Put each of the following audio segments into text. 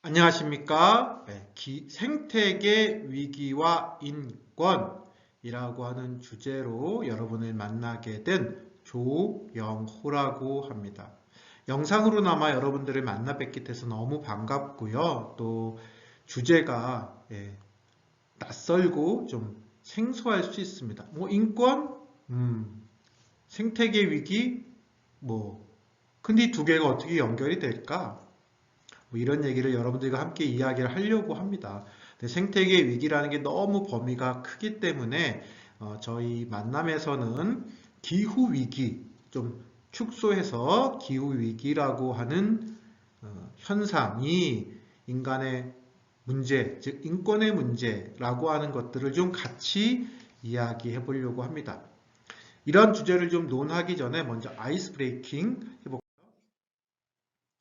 안녕하십니까? 네, 생태계 위기와 인권이라고 하는 주제로 여러분을 만나게 된 조영호라고 합니다. 영상으로나마 여러분들을 만나 뵙게 돼서 너무 반갑고요. 또 주제가 낯설고 좀 생소할 수 있습니다. 인권? 생태계 위기? 근데 이 두 개가 어떻게 연결이 될까? 이런 얘기를 여러분들과 함께 이야기를 하려고 합니다. 생태계 위기라는 게 너무 범위가 크기 때문에 저희 만남에서는 기후 위기 좀 축소해서 기후 위기라고 하는 현상이 인간의 문제, 즉 인권의 문제라고 하는 것들을 좀 같이 이야기해 보려고 합니다. 이런 주제를 좀 논하기 전에 먼저 아이스 브레이킹 해볼까요?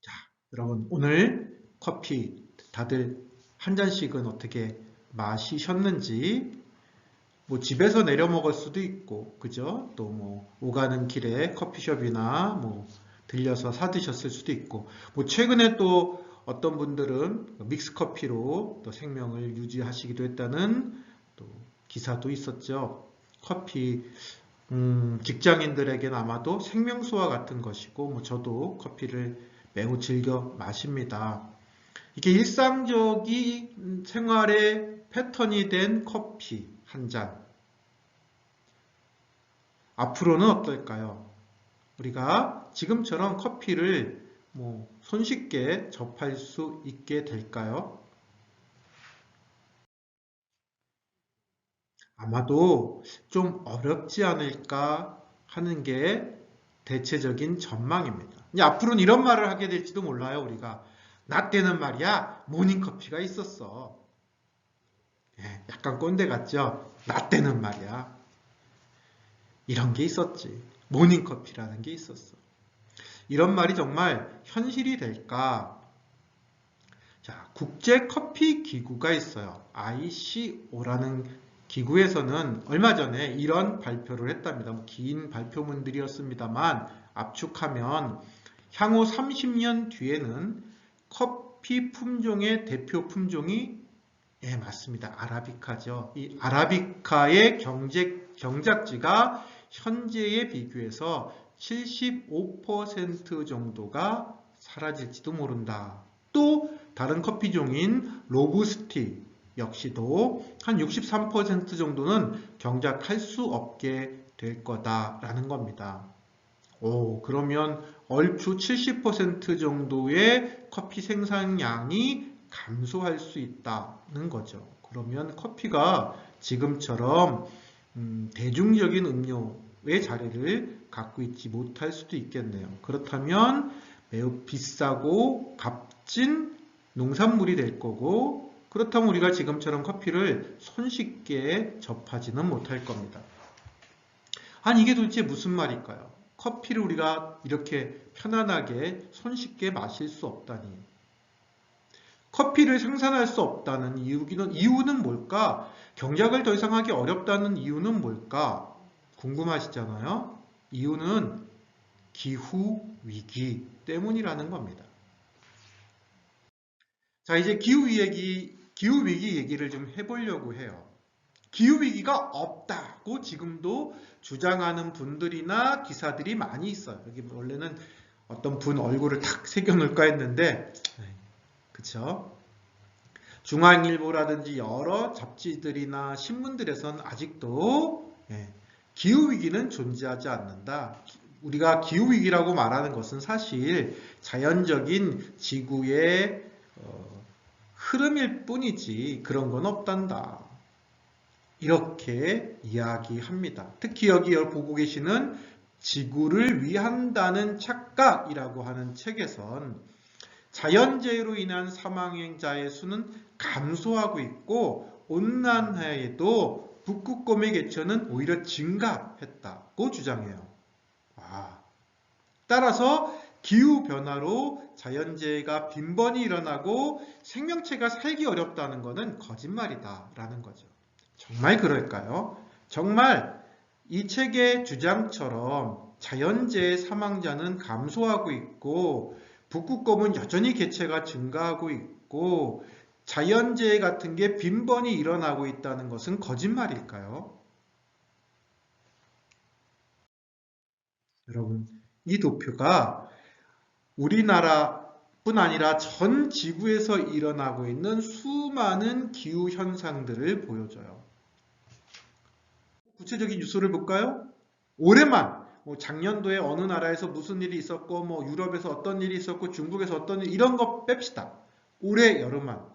자, 여러분 오늘 커피 다들 한 잔씩은 어떻게 마시셨는지 집에서 내려 먹을 수도 있고 그죠? 또 오가는 길에 커피숍이나 들려서 사 드셨을 수도 있고 최근에 또 어떤 분들은 믹스 커피로 또 생명을 유지하시기도 했다는 또 기사도 있었죠. 커피 직장인들에게는 아마도 생명수와 같은 것이고 저도 커피를 매우 즐겨 마십니다. 이게 일상적인 생활의 패턴이 된 커피 한 잔. 앞으로는 어떨까요? 우리가 지금처럼 커피를 손쉽게 접할 수 있게 될까요? 아마도 좀 어렵지 않을까 하는 게 대체적인 전망입니다. 이제 앞으로는 이런 말을 하게 될지도 몰라요, 우리가. 나 때는 말이야, 모닝커피가 있었어. 약간 꼰대 같죠? 나 때는 말이야. 이런 게 있었지. 모닝커피라는 게 있었어. 이런 말이 정말 현실이 될까? 자, 국제커피기구가 있어요. ICO라는 기구에서는 얼마 전에 이런 발표를 했답니다. 긴 발표문들이었습니다만 압축하면 향후 30년 뒤에는 커피 품종의 대표 품종이 맞습니다. 아라비카죠. 이 아라비카의 경작지가 현재에 비교해서 75% 정도가 사라질지도 모른다. 또 다른 커피종인 로부스티 역시도 한 63% 정도는 경작할 수 없게 될 거다라는 겁니다. 그러면 얼추 70% 정도의 커피 생산량이 감소할 수 있다는 거죠. 그러면 커피가 지금처럼 대중적인 음료의 자리를 갖고 있지 못할 수도 있겠네요. 그렇다면 매우 비싸고 값진 농산물이 될 거고 그렇다면 우리가 지금처럼 커피를 손쉽게 접하지는 못할 겁니다. 아니 이게 도대체 무슨 말일까요? 커피를 우리가 이렇게 편안하게 손쉽게 마실 수 없다니. 커피를 생산할 수 없다는 이유는 뭘까? 경작을 더 이상 하기 어렵다는 이유는 뭘까? 궁금하시잖아요? 이유는 기후위기 때문이라는 겁니다. 자, 이제 기후위기 얘기를 좀 해보려고 해요. 기후위기가 없다고 지금도 주장하는 분들이나 기사들이 많이 있어요. 여기 원래는 어떤 분 얼굴을 탁 새겨놓을까 했는데, 그쵸? 중앙일보라든지 여러 잡지들이나 신문들에서는 아직도 기후위기는 존재하지 않는다. 우리가 기후위기라고 말하는 것은 사실 자연적인 지구의 흐름일 뿐이지 그런 건 없단다. 이렇게 이야기합니다. 특히 여기 보고 계시는 지구를 위한다는 착각이라고 하는 책에선 자연재해로 인한 사망자의 수는 감소하고 있고 온난화에도 북극곰의 개체는 오히려 증가했다고 주장해요. 따라서 기후변화로 자연재해가 빈번히 일어나고 생명체가 살기 어렵다는 것은 거짓말이다라는 거죠. 정말 그럴까요? 정말 이 책의 주장처럼 자연재해 사망자는 감소하고 있고 북극곰은 여전히 개체가 증가하고 있고 자연재해 같은 게 빈번히 일어나고 있다는 것은 거짓말일까요? 여러분, 이 도표가 우리나라뿐 아니라 전 지구에서 일어나고 있는 수많은 기후 현상들을 보여줘요. 구체적인 뉴스를 볼까요? 올해만 작년도에 어느 나라에서 무슨 일이 있었고 유럽에서 어떤 일이 있었고 중국에서 어떤 일 이런 거 뺍시다. 올해 여름만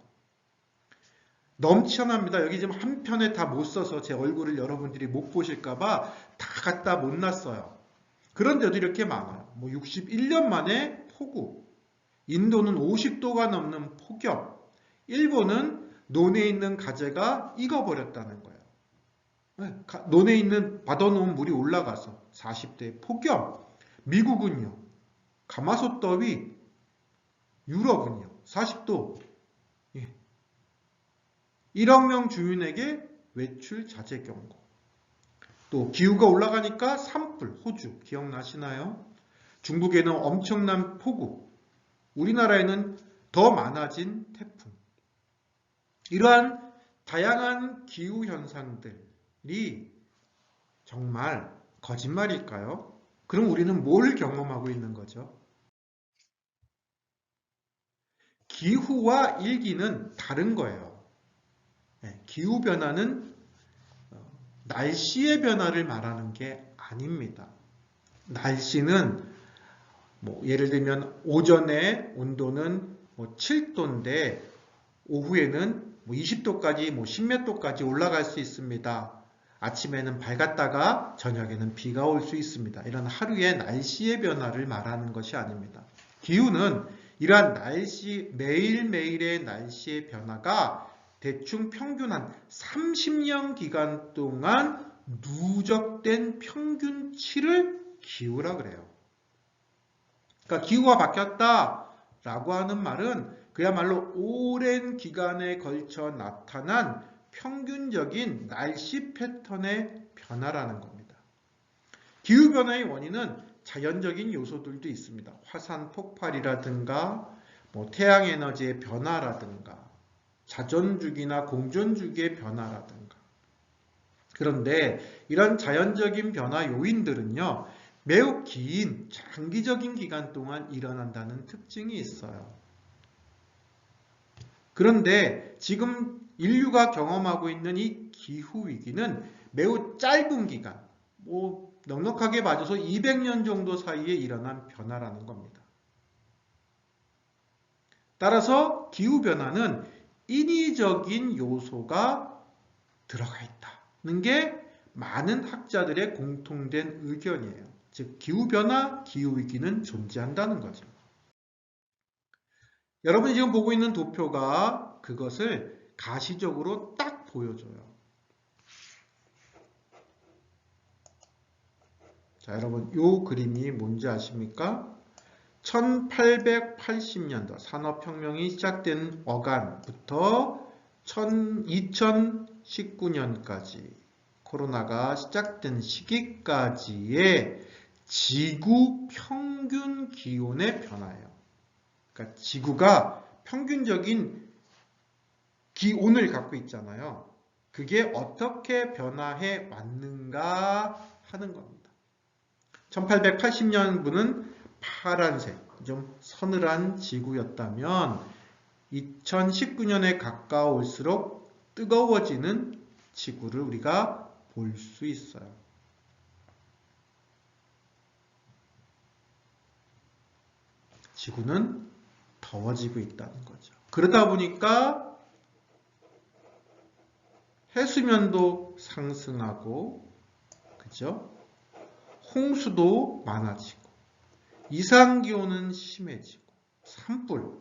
넘쳐납니다. 여기 지금 한 편에 다 못 써서 제 얼굴을 여러분들이 못 보실까봐 다 갖다 못 놨어요. 그런데도 이렇게 많아요. 61년 만에 폭우, 인도는 50도가 넘는 폭염, 일본은 논에 있는 가재가 익어버렸다는 거예요. 논에 있는 받아놓은 물이 올라가서 40대 폭염, 미국은요, 가마솥 더위, 유럽은요, 40도, 1억 명 주민에게 외출 자제 경고. 또 기후가 올라가니까 산불, 호주 기억나시나요? 중국에는 엄청난 폭우, 우리나라에는 더 많아진 태풍. 이러한 다양한 기후 현상들이 정말 거짓말일까요? 그럼 우리는 뭘 경험하고 있는 거죠? 기후와 일기는 다른 거예요. 기후변화는 날씨의 변화를 말하는 게 아닙니다. 날씨는 예를 들면 오전에 온도는 7도인데 오후에는 20도까지 10몇 도까지 올라갈 수 있습니다. 아침에는 밝았다가 저녁에는 비가 올 수 있습니다. 이런 하루의 날씨의 변화를 말하는 것이 아닙니다. 기후는 이러한 매일매일의 날씨의 변화가 대충 평균 한 30년 기간 동안 누적된 평균치를 기후라 그래요. 그러니까 기후가 바뀌었다라고 하는 말은 그야말로 오랜 기간에 걸쳐 나타난 평균적인 날씨 패턴의 변화라는 겁니다. 기후변화의 원인은 자연적인 요소들도 있습니다. 화산 폭발이라든가 태양에너지의 변화라든가 자전주기나 공전주기의 변화라든가. 그런데 이런 자연적인 변화 요인들은요, 매우 긴 장기적인 기간 동안 일어난다는 특징이 있어요. 그런데 지금 인류가 경험하고 있는 이 기후위기는 매우 짧은 기간, 넉넉하게 봐줘서 200년 정도 사이에 일어난 변화라는 겁니다. 따라서 기후변화는 인위적인 요소가 들어가 있다는 게 많은 학자들의 공통된 의견이에요. 즉 기후변화, 기후위기는 존재한다는 거죠. 여러분이 지금 보고 있는 도표가 그것을 가시적으로 딱 보여줘요. 자, 여러분 이 그림이 뭔지 아십니까? 1880년도 산업혁명이 시작된 어간부터 2019년까지 코로나가 시작된 시기까지의 지구 평균 기온의 변화예요. 그러니까 지구가 평균적인 기온을 갖고 있잖아요. 그게 어떻게 변화해 왔는가 하는 겁니다. 1880년부는 파란색, 좀 서늘한 지구였다면 2019년에 가까울수록 뜨거워지는 지구를 우리가 볼 수 있어요. 지구는 더워지고 있다는 거죠. 그러다 보니까 해수면도 상승하고, 그죠? 홍수도 많아지고, 이상기온은 심해지고, 산불.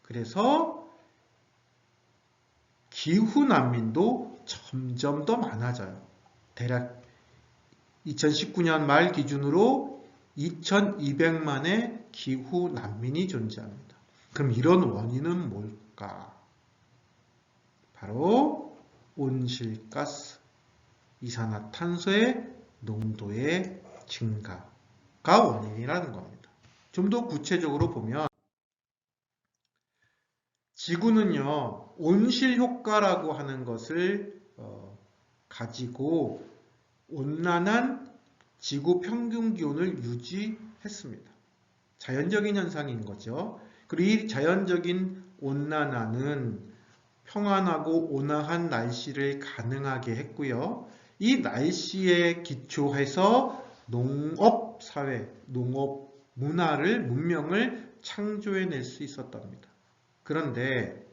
그래서 기후난민도 점점 더 많아져요. 대략 2019년 말 기준으로 2200만의 기후난민이 존재합니다. 그럼 이런 원인은 뭘까? 바로 온실가스, 이산화탄소의 농도의 증가가 원인이라는 겁니다. 좀 더 구체적으로 보면 지구는요, 온실 효과라고 하는 것을 가지고 온난한 지구 평균 기온을 유지했습니다. 자연적인 현상인 거죠. 그리고 이 자연적인 온난화는 평안하고 온화한 날씨를 가능하게 했고요. 이 날씨에 기초해서 농업 사회, 농업 문화를, 문명을 창조해낼 수 있었답니다. 그런데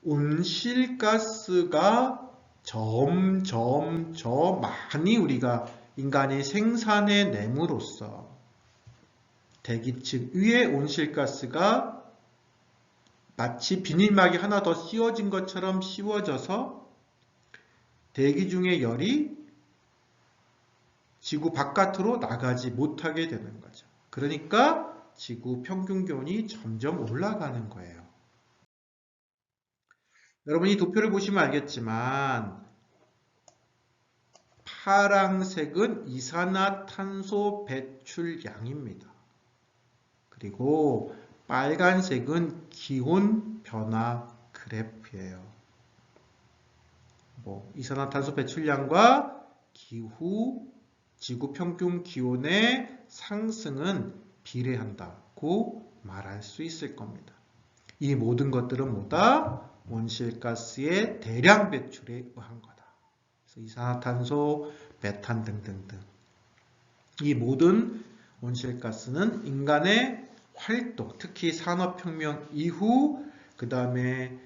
온실가스가 점점 많이 우리가 인간이 생산해 nem으로써 대기층 위에 온실가스가 마치 비닐막이 하나 더 씌워진 것처럼 씌워져서 대기 중의 열이 지구 바깥으로 나가지 못하게 되는 거죠. 그러니까 지구 평균 기온이 점점 올라가는 거예요. 여러분 이 도표를 보시면 알겠지만 파랑색은 이산화탄소 배출량입니다. 그리고 빨간색은 기온 변화 그래프예요. 이산화탄소 배출량과 지구 평균 기온의 상승은 비례한다고 말할 수 있을 겁니다. 이 모든 것들은 뭐다? 온실가스의 대량 배출에 의한 거다. 그래서 이산화탄소, 메탄 등등등. 이 모든 온실가스는 인간의 활동, 특히 산업혁명 이후, 그 다음에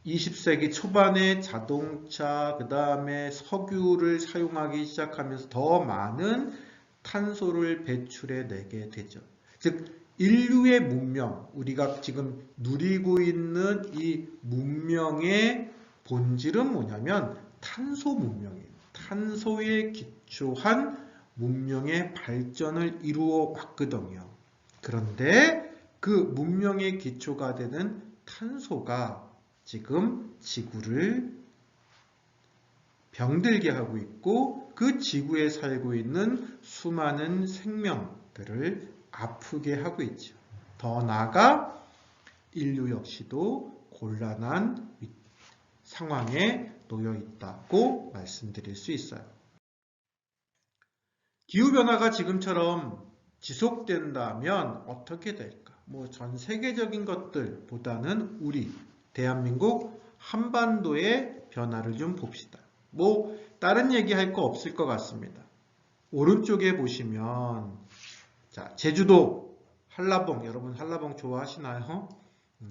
20세기 초반에 자동차, 그 다음에 석유를 사용하기 시작하면서 더 많은 탄소를 배출해내게 되죠. 즉 인류의 문명, 우리가 지금 누리고 있는 이 문명의 본질은 뭐냐면 탄소 문명이에요. 탄소에 기초한 문명의 발전을 이루어 왔거든요. 그런데 그 문명의 기초가 되는 탄소가 지금 지구를 병들게 하고 있고 그 지구에 살고 있는 수많은 생명들을 아프게 하고 있죠. 더 나아가 인류 역시도 곤란한 상황에 놓여 있다고 말씀드릴 수 있어요. 기후변화가 지금처럼 지속된다면 어떻게 될까? 전 세계적인 것들보다는 우리 대한민국 한반도의 변화를 좀 봅시다. 다른 얘기할 거 없을 것 같습니다. 오른쪽에 보시면 자, 제주도 한라봉, 여러분 한라봉 좋아하시나요?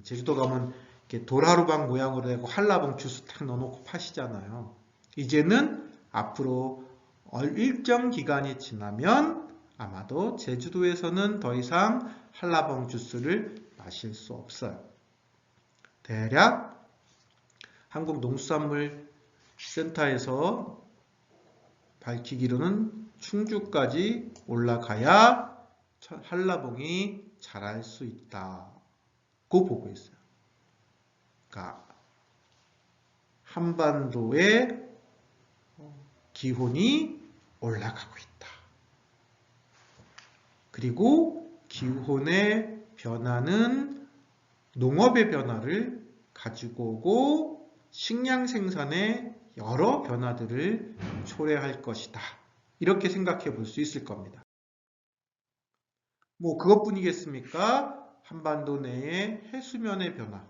제주도 가면 이렇게 돌하루방 모양으로 되고 한라봉 주스 탁 넣어놓고 파시잖아요. 이제는 앞으로 일정 기간이 지나면 아마도 제주도에서는 더 이상 한라봉 주스를 마실 수 없어요. 대략 한국농수산물센터에서 밝히기로는 충주까지 올라가야 한라봉이 자랄 수 있다고 보고 있어요. 그러니까 한반도의 기온이 올라가고 있다. 그리고 기온의 변화는 농업의 변화를 가지고 오고 식량 생산에 여러 변화들을 초래할 것이다. 이렇게 생각해 볼 수 있을 겁니다. 그것뿐이겠습니까? 한반도 내의 해수면의 변화,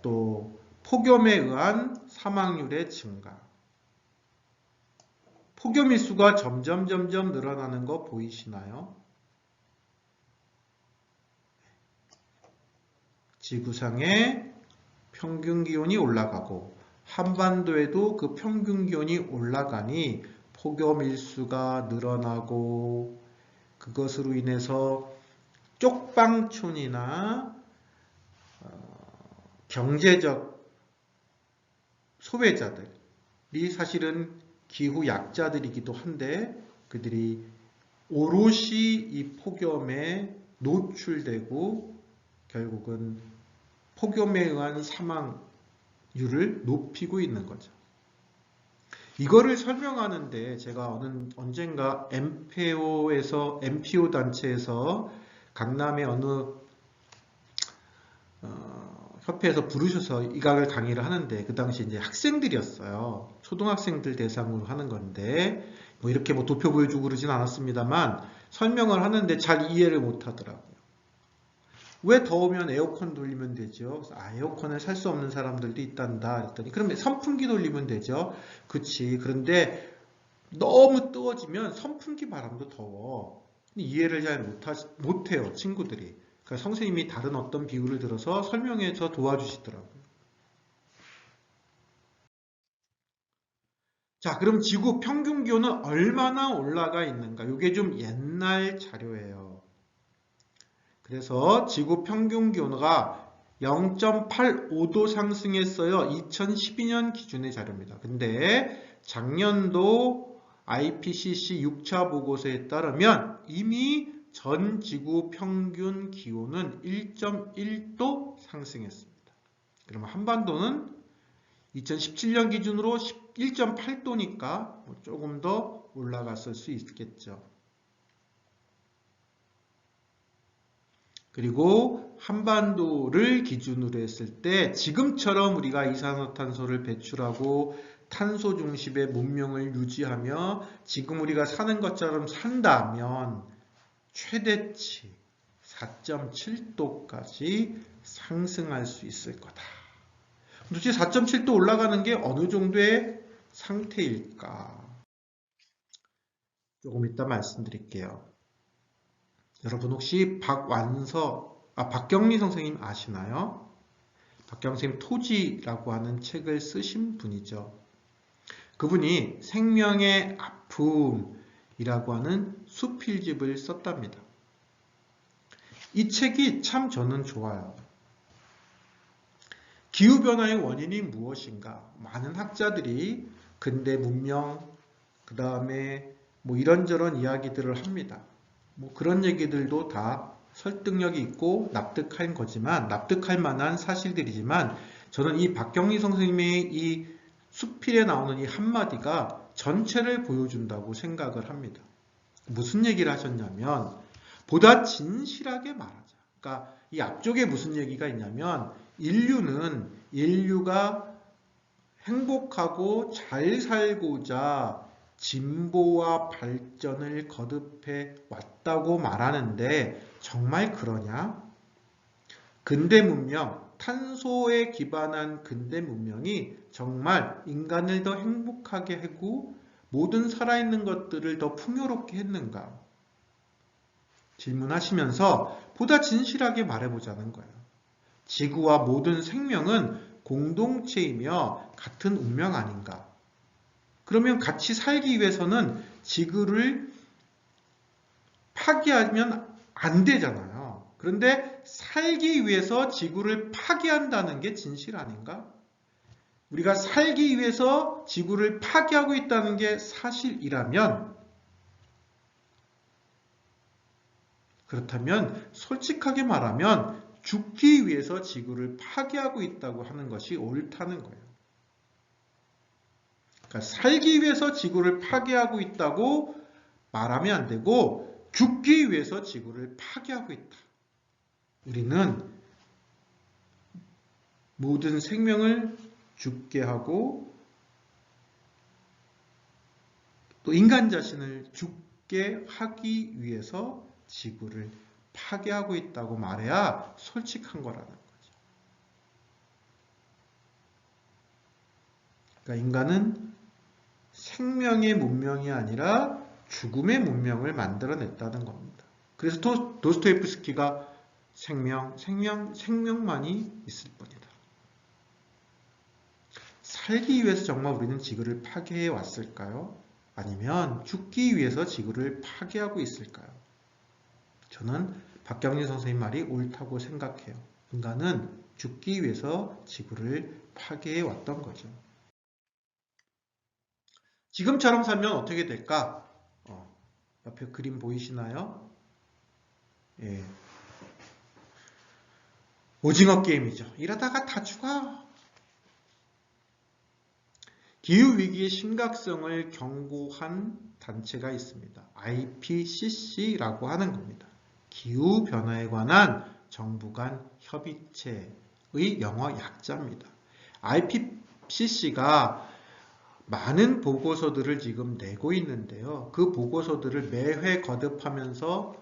또 폭염에 의한 사망률의 증가, 폭염 일수가 점점 늘어나는 거 보이시나요? 지구상의 평균 기온이 올라가고 한반도에도 그 평균 기온이 올라가니 폭염 일수가 늘어나고 그것으로 인해서 쪽방촌이나 경제적 소외자들이 사실은 기후 약자들이기도 한데 그들이 오롯이 이 폭염에 노출되고 결국은 폭염에 의한 사망률을 높이고 있는 거죠. 이거를 설명하는데 제가 언젠가 MPO 단체에서 강남의 어느 협회에서 부르셔서 이각을 강의를 하는데 그 당시 이제 학생들이었어요. 초등학생들 대상으로 하는 건데 뭐 이렇게 뭐 도표 보여주고 그러진 않았습니다만 설명을 하는데 잘 이해를 못 하더라고요. 왜 더우면 에어컨 돌리면 되죠? 에어컨을 살 수 없는 사람들도 있단다. 그랬더니 그러면 선풍기 돌리면 되죠? 그치. 그런데 너무 뜨거워지면 선풍기 바람도 더워. 이해를 잘 못해요, 친구들이. 그러니까 선생님이 다른 어떤 비유를 들어서 설명해서 도와주시더라고요. 자, 그럼 지구 평균 기온은 얼마나 올라가 있는가? 이게 좀 옛날 자료예요. 그래서 지구 평균 기온가 0.85도 상승했어요. 2012년 기준의 자료입니다. 근데 작년도 IPCC 6차 보고서에 따르면 이미 전 지구 평균 기온은 1.1도 상승했습니다. 그러면 한반도는 2017년 기준으로 1.8도니까 조금 더 올라갔을 수 있겠죠. 그리고 한반도를 기준으로 했을 때 지금처럼 우리가 이산화탄소를 배출하고 탄소 중심의 문명을 유지하며 지금 우리가 사는 것처럼 산다면 최대치 4.7도까지 상승할 수 있을 거다. 도대체 4.7도 올라가는 게 어느 정도의 상태일까? 조금 이따 말씀드릴게요. 여러분 혹시 박경리 선생님 아시나요? 박경리 선생님 토지라고 하는 책을 쓰신 분이죠. 그분이 생명의 아픔이라고 하는 수필집을 썼답니다. 이 책이 참 저는 좋아요. 기후변화의 원인이 무엇인가? 많은 학자들이 근대 문명, 그 다음에 뭐 이런저런 이야기들을 합니다. 뭐 그런 얘기들도 다 설득력이 있고 납득할 거지만, 납득할 만한 사실들이지만, 저는 이 박경리 선생님의 이 수필에 나오는 이 한마디가 전체를 보여준다고 생각을 합니다. 무슨 얘기를 하셨냐면, 보다 진실하게 말하자. 그러니까 이 앞쪽에 무슨 얘기가 있냐면, 인류가 행복하고 잘 살고자 진보와 발전을 거듭해 왔다고 말하는데 정말 그러냐? 근대 문명, 탄소에 기반한 근대 문명이 정말 인간을 더 행복하게 하고 모든 살아있는 것들을 더 풍요롭게 했는가? 질문하시면서 보다 진실하게 말해보자는 거예요. 지구와 모든 생명은 공동체이며 같은 운명 아닌가? 그러면 같이 살기 위해서는 지구를 파괴하면 안 되잖아요. 그런데 살기 위해서 지구를 파괴한다는 게 진실 아닌가? 우리가 살기 위해서 지구를 파괴하고 있다는 게 사실이라면, 그렇다면 솔직하게 말하면 죽기 위해서 지구를 파괴하고 있다고 하는 것이 옳다는 거예요. 그러니까 살기 위해서 지구를 파괴하고 있다고 말하면 안 되고 죽기 위해서 지구를 파괴하고 있다. 우리는 모든 생명을 죽게 하고 또 인간 자신을 죽게 하기 위해서 지구를 파괴하고 있다고 말해야 솔직한 거라는 거죠. 그러니까 인간은 생명의 문명이 아니라 죽음의 문명을 만들어냈다는 겁니다. 그래서 도스토옙스키가 생명만이 있을 뿐이다. 살기 위해서 정말 우리는 지구를 파괴해 왔을까요? 아니면 죽기 위해서 지구를 파괴하고 있을까요? 저는 박경리 선생님 말이 옳다고 생각해요. 인간은 죽기 위해서 지구를 파괴해 왔던 거죠. 지금처럼 살면 어떻게 될까? 옆에 그림 보이시나요? 예. 오징어 게임이죠. 이러다가 다 죽어. 기후위기의 심각성을 경고한 단체가 있습니다. IPCC라고 하는 겁니다. 기후변화에 관한 정부 간 협의체의 영어 약자입니다. IPCC가 많은 보고서들을 지금 내고 있는데요. 그 보고서들을 매회 거듭하면서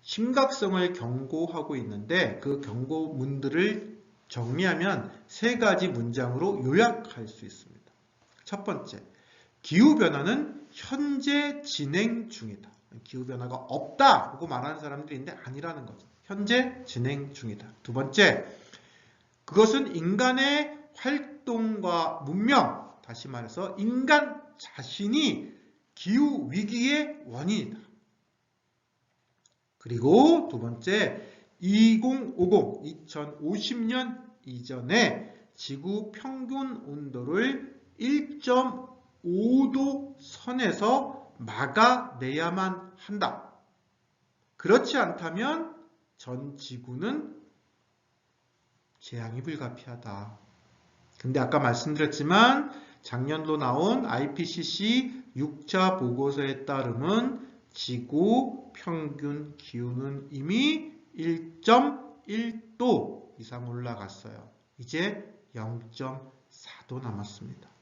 심각성을 경고하고 있는데 그 경고문들을 정리하면 세 가지 문장으로 요약할 수 있습니다. 첫 번째, 기후변화는 현재 진행 중이다. 기후변화가 없다고 말하는 사람들이 있는데 아니라는 거죠. 현재 진행 중이다. 두 번째, 그것은 인간의 활동과 문명, 다시 말해서 인간 자신이 기후위기의 원인이다. 그리고 두 번째, 2050년 이전에 지구 평균 온도를 1.5도 선에서 막아내야만 한다. 그렇지 않다면 전 지구는 재앙이 불가피하다. 근데 아까 말씀드렸지만 작년도 나온 IPCC 6차 보고서에 따르면 지구 평균 기온은 이미 1.1도 이상 올라갔어요. 이제 0.4도 남았습니다.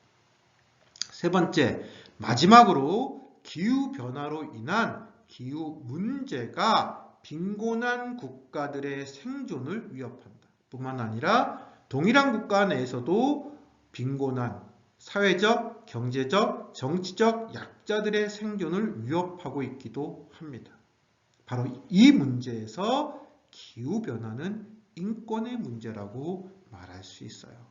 세 번째, 마지막으로 기후변화로 인한 기후 문제가 빈곤한 국가들의 생존을 위협한다. 뿐만 아니라 동일한 국가 내에서도 빈곤한 사회적, 경제적, 정치적 약자들의 생존을 위협하고 있기도 합니다. 바로 이 문제에서 기후변화는 인권의 문제라고 말할 수 있어요.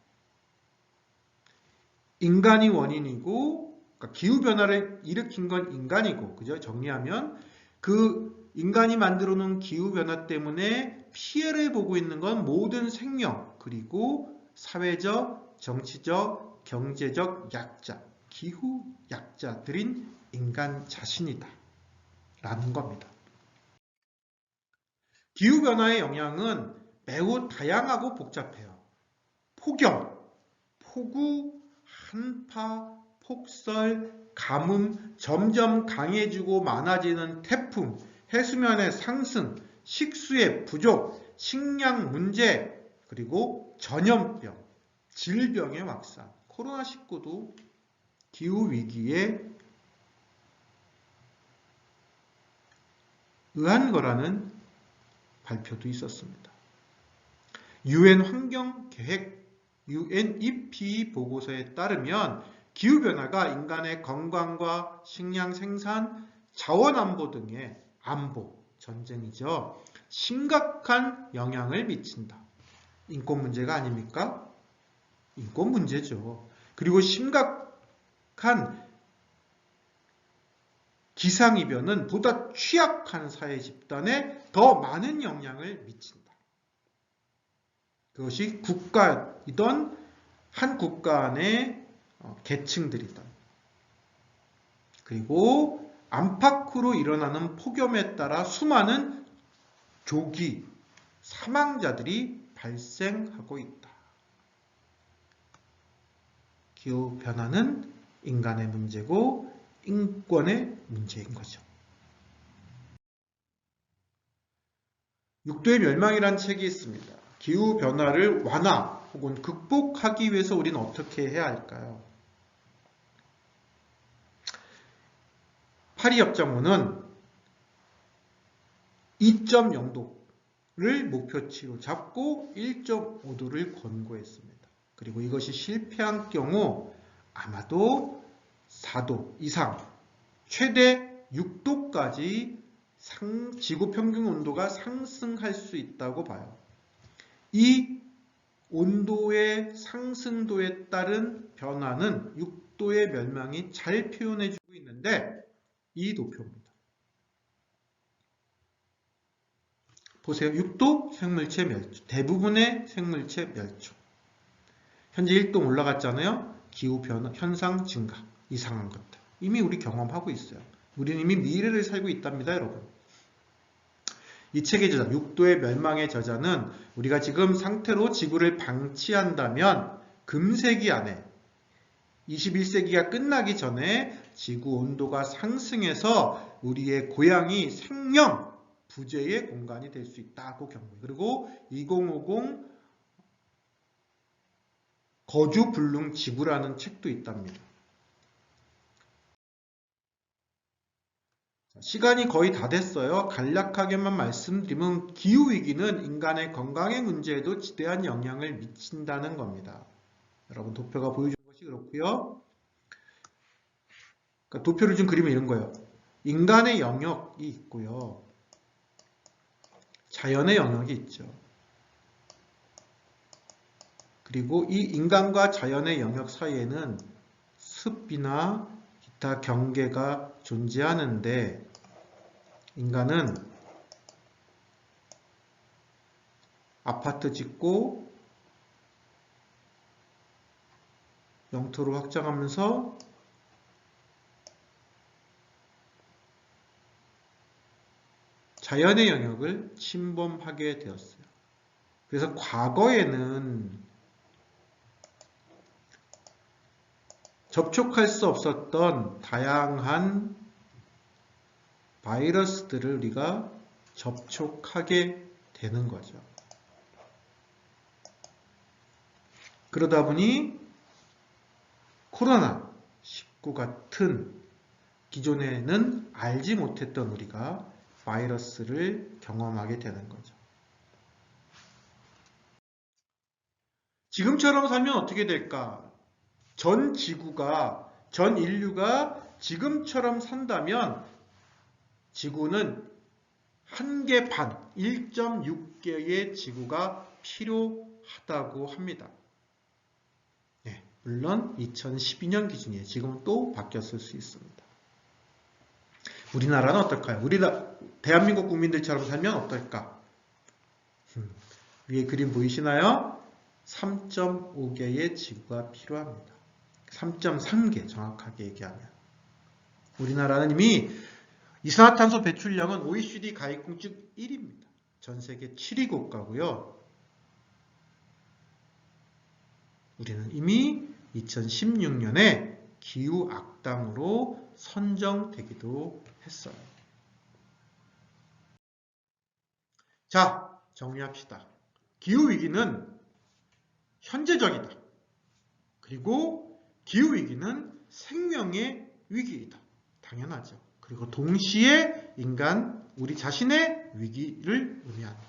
인간이 원인이고, 그러니까 기후변화를 일으킨 건 인간이고, 그죠? 정리하면 그 인간이 만들어 놓은 기후변화 때문에 피해를 보고 있는 건 모든 생명, 그리고 사회적, 정치적, 경제적 약자, 기후 약자들인 인간 자신이다. 라는 겁니다. 기후변화의 영향은 매우 다양하고 복잡해요. 폭염, 폭우, 한파, 폭설, 가뭄, 점점 강해지고 많아지는 태풍, 해수면의 상승, 식수의 부족, 식량 문제, 그리고 전염병, 질병의 확산, 코로나19도 기후위기에 의한 거라는 발표도 있었습니다. UN 환경계획 UNEP 보고서에 따르면 기후변화가 인간의 건강과 식량 생산, 자원 안보 등의 안보, 전쟁이죠. 심각한 영향을 미친다. 인권 문제가 아닙니까? 인권 문제죠. 그리고 심각한 기상이변은 보다 취약한 사회 집단에 더 많은 영향을 미친다. 그것이 국가이던 한 국가 안의 계층들이다. 그리고 안팎으로 일어나는 폭염에 따라 수많은 조기, 사망자들이 발생하고 있다. 기후변화는 인간의 문제고 인권의 문제인 거죠. 육도의 멸망이라는 책이 있습니다. 기후변화를 완화 혹은 극복하기 위해서 우리는 어떻게 해야 할까요? 파리협정문은 2.0도를 목표치로 잡고 1.5도를 권고했습니다. 그리고 이것이 실패한 경우 아마도 4도 이상, 최대 6도까지 지구 평균 온도가 상승할 수 있다고 봐요. 이 온도의 상승도에 따른 변화는 6도의 멸망이 잘 표현해주고 있는데 이 도표입니다. 보세요. 6도 생물체 멸종, 대부분의 생물체 멸종. 현재 1도 올라갔잖아요. 기후변화, 현상 증가, 이상한 것들. 이미 우리 경험하고 있어요. 우리는 이미 미래를 살고 있답니다, 여러분. 이 책의 저자, 6도의 멸망의 저자는 우리가 지금 상태로 지구를 방치한다면 금세기 안에 21세기가 끝나기 전에 지구 온도가 상승해서 우리의 고향이 생명, 부재의 공간이 될 수 있다고 경고. 그리고 2050 거주 불능 지구라는 책도 있답니다. 시간이 거의 다 됐어요. 간략하게만 말씀드리면 기후위기는 인간의 건강의 문제에도 지대한 영향을 미친다는 겁니다. 여러분 도표가 보여준 것이 그렇고요. 그러니까 도표를 좀 그리면 이런 거예요. 인간의 영역이 있고요. 자연의 영역이 있죠. 그리고 이 인간과 자연의 영역 사이에는 습이나 기타 경계가 존재하는데 인간은 아파트 짓고 영토를 확장하면서 자연의 영역을 침범하게 되었어요. 그래서 과거에는 접촉할 수 없었던 다양한 바이러스들을 우리가 접촉하게 되는 거죠. 그러다 보니 코로나19 같은 기존에는 알지 못했던 우리가 바이러스를 경험하게 되는 거죠. 지금처럼 살면 어떻게 될까? 전 인류가 지금처럼 산다면 지구는 1개 반, 1.6개의 지구가 필요하다고 합니다. 네, 물론 2012년 기준이에요. 지금은 또 바뀌었을 수 있습니다. 우리나라는 어떨까요? 대한민국 국민들처럼 살면 어떨까? 위에 그림 보이시나요? 3.5개의 지구가 필요합니다. 3.3개 정확하게 얘기하면. 우리나라는 이미 이산화탄소 배출량은 OECD 가입국 중 1위입니다. 전 세계 7위 국가고요. 우리는 이미 2016년에 기후 악당으로 선정되기도 했어요. 자, 정리합시다. 기후위기는 현재적이다. 그리고 기후위기는 생명의 위기이다. 당연하죠. 그리고 동시에 우리 자신의 위기를 의미한다.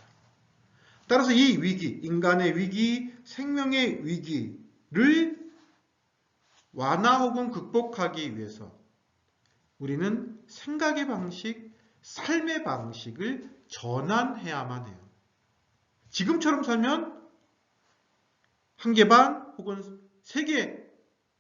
따라서 이 위기, 인간의 위기, 생명의 위기를 완화 혹은 극복하기 위해서 우리는 생각의 방식, 삶의 방식을 전환해야만 해요. 지금처럼 살면 1개 반 혹은 3개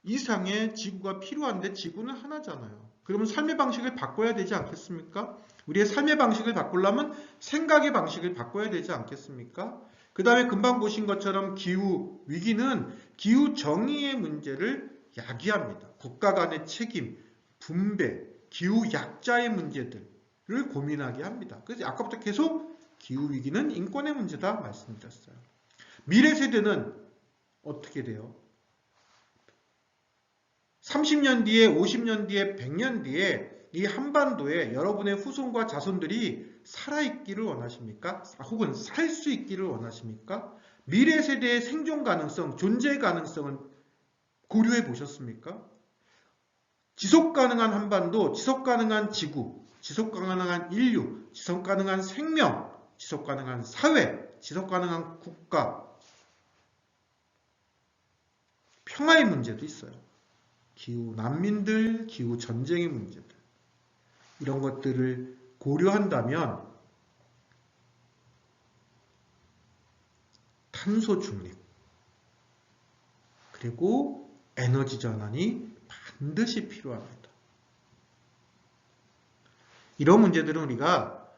이상의 지구가 필요한데 지구는 하나잖아요. 그러면 삶의 방식을 바꿔야 되지 않겠습니까? 우리의 삶의 방식을 바꾸려면 생각의 방식을 바꿔야 되지 않겠습니까? 그 다음에 금방 보신 것처럼 기후 위기는 기후 정의의 문제를 야기합니다. 국가 간의 책임, 분배, 기후 약자의 문제들을 고민하게 합니다. 그래서 아까부터 계속 기후 위기는 인권의 문제다 말씀드렸어요. 미래 세대는 어떻게 돼요? 30년 뒤에, 50년 뒤에, 100년 뒤에 이 한반도에 여러분의 후손과 자손들이 살아있기를 원하십니까? 혹은 살 수 있기를 원하십니까? 미래 세대의 생존 가능성, 존재 가능성은 고려해 보셨습니까? 지속 가능한 한반도, 지속 가능한 지구, 지속 가능한 인류, 지속 가능한 생명, 지속 가능한 사회, 지속 가능한 국가, 평화의 문제도 있어요. 기후 난민들, 기후 전쟁의 문제들, 이런 것들을 고려한다면 탄소 중립 그리고 에너지 전환이 반드시 필요합니다. 이런 문제들은 우리가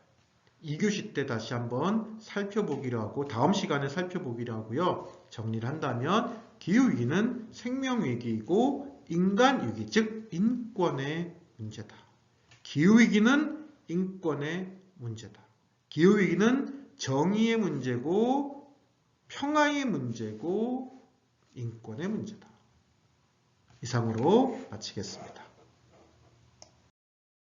2교시 때 다시 한번 살펴보기로 하고 다음 시간에 살펴보기로 하고요. 정리를 한다면 기후위기는 생명위기이고 인간위기, 즉 인권의 문제다. 기후위기는 인권의 문제다. 기후위기는 정의의 문제고 평화의 문제고 인권의 문제다. 이상으로 마치겠습니다.